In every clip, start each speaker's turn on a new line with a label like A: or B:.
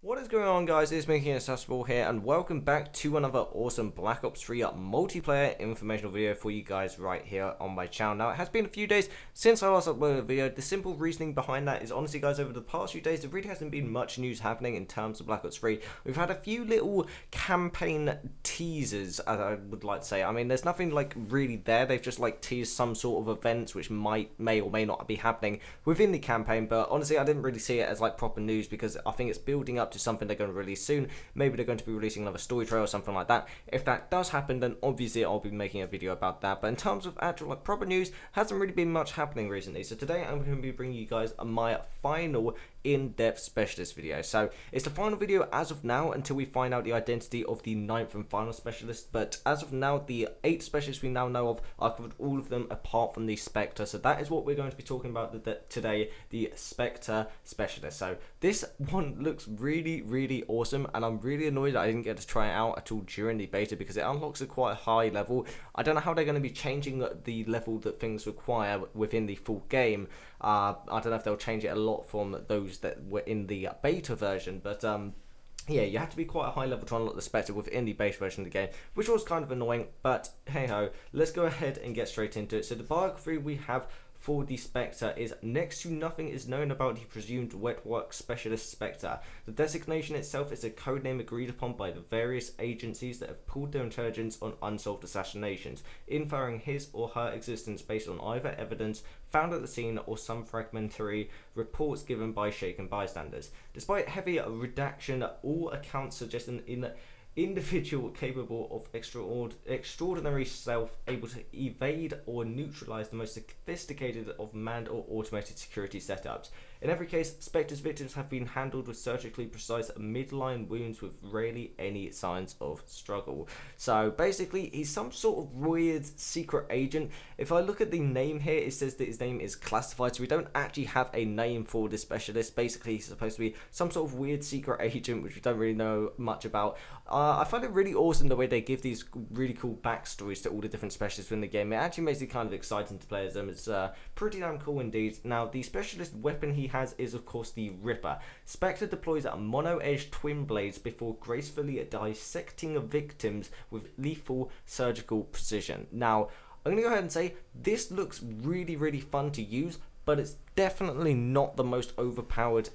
A: What is going on, guys? It's me, KingAssassinable here, and welcome back to another awesome Black Ops 3 multiplayer informational video for you guys right here on my channel. Now, it has been a few days since I last uploaded a video. The simple reasoning behind that is, honestly, guys, over the past few days, there really hasn't been much news happening in terms of Black Ops 3. We've had a few little campaign teasers, as I would like to say. I mean, there's nothing, like, really there. They've just, like, teased some sort of events which may or may not be happening within the campaign, but honestly, I didn't really see it as, like, proper news because I think it's building up to something they're going to release soon. Maybe they're going to be releasing another story trailer or something like that. If that does happen, then obviously I'll be making a video about that. But in terms of actual like proper news, hasn't really been much happening recently. So today I'm going to be bringing you guys my final in-depth specialist video. So it's the final video as of now until we find out the identity of the 9th and final specialist. But as of now, the 8 specialists we now know of, I've covered all of them apart from the Spectre. So that is what we're going to be talking about today, the Spectre specialist. So this one looks really awesome, and I'm really annoyed that I didn't get to try it out at all during the beta because it unlocks a quite high level. I don't know how they're going to be changing the level that things require within the full game. I don't know if they'll change it a lot from those that were in the beta version, but yeah, you have to be quite a high level to unlock the Spectre within the beta version of the game, which was kind of annoying, but hey ho, let's go ahead and get straight into it. So the biography we have for the Spectre is: next to nothing is known about the presumed wet work specialist Spectre. The designation itself is a codename agreed upon by the various agencies that have pooled their intelligence on unsolved assassinations, inferring his or her existence based on either evidence found at the scene or some fragmentary reports given by shaken bystanders. Despite heavy redaction, all accounts suggest an individual capable of extraordinary self, able to evade or neutralize the most sophisticated of manned or automated security setups. In every case, Spectre's victims have been handled with surgically precise midline wounds with rarely any signs of struggle. So basically, he's some sort of weird secret agent. If I look at the name here, it says that his name is classified, so we don't actually have a name for this specialist. Basically, he's supposed to be some sort of weird secret agent, which we don't really know much about. I find it really awesome the way they give these really cool backstories to all the different specialists in the game. It actually makes it kind of exciting to play as them. It's pretty damn cool indeed. Now, the specialist weapon he has is, of course, the Ripper. Spectre deploys mono-edged twin blades before gracefully dissecting victims with lethal surgical precision. Now, I'm going to go ahead and say this looks really fun to use, but it's definitely not the most overpowered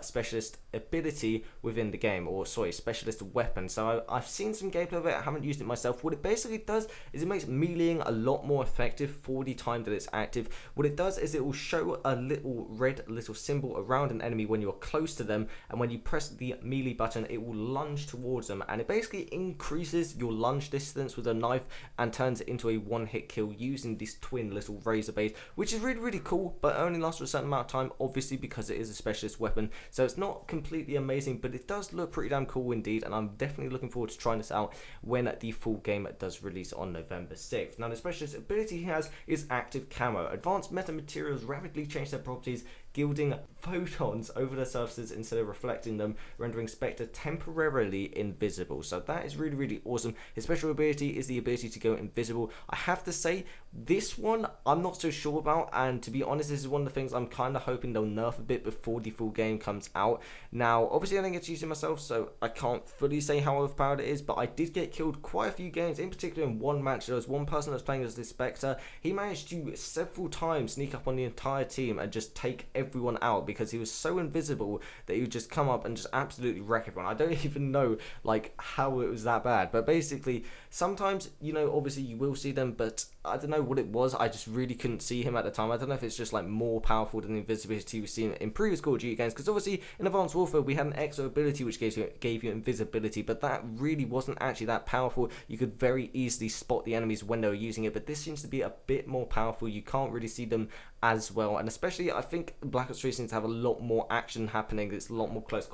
A: specialist ability within the game, or sorry, specialist weapon. So I've seen some gameplay of it, I haven't used it myself. What it basically does is it makes meleeing a lot more effective for the time that it's active. What it does is it will show a little red symbol around an enemy when you're close to them, and when you press the melee button, it will lunge towards them, and it basically increases your lunge distance with a knife and turns it into a one-hit kill using this twin little razor blade, which is really cool, but only lasts for a certain amount of time, obviously, because it is a specialist weapon. So it's not completely amazing, but it does look pretty damn cool indeed, and I'm definitely looking forward to trying this out when the full game does release on November 6th. Now, the specialist ability he has is active camo. Advanced metamaterials rapidly change their properties, gilding photons over the surfaces instead of reflecting them, rendering Spectre temporarily invisible. So that is really awesome. His special ability is the ability to go invisible. I have to say, this one I'm not so sure about, and to be honest, this is one of the things I'm kind of hoping they'll nerf a bit before the full game comes out. Now, obviously I didn't get to use it myself, so I can't fully say how overpowered it is, but I did get killed quite a few games, in particular in one match. There was one person that was playing as this Spectre. He managed to several times sneak up on the entire team and just take everyone out because he was so invisible that he would just come up and just absolutely wreck everyone. I don't even know like how it was that bad, but basically sometimes, you know, obviously you will see them, but I don't know what it was. I just really couldn't see him at the time. I don't know if it's just like more powerful than the invisibility we've seen in previous Call of Duty games, because obviously in Advanced Warfare we had an exo ability which gave you invisibility, but that really wasn't actually that powerful. You could very easily spot the enemies when they were using it, but this seems to be a bit more powerful. You can't really see them as well, and especially I think Black Ops 3 seems to have a lot more action happening. It's a lot more close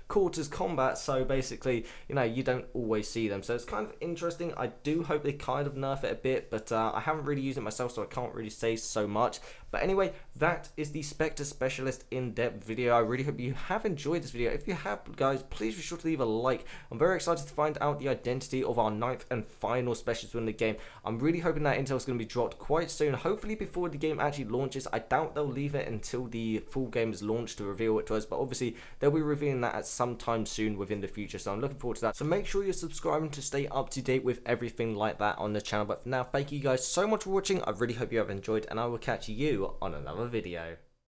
A: quarters combat, so basically, you know, you don't always see them, so it's kind of interesting. I do hope they kind of nerf it a bit, but I haven't really used it myself, so I can't really say so much. But anyway, that is the Spectre Specialist in-depth video. I really hope you have enjoyed this video. If you have, guys, please be sure to leave a like. I'm very excited to find out the identity of our 9th and final specialist within the game. I'm really hoping that intel is going to be dropped quite soon, hopefully before the game actually launches. I doubt they'll leave it until the full game is launched to reveal it to us, but obviously they'll be revealing that at some time soon within the future, so I'm looking forward to that. So make sure you're subscribing to stay up to date with everything like that on the channel. But for now, thank you guys so much for watching. I really hope you have enjoyed, and I will catch you on another video.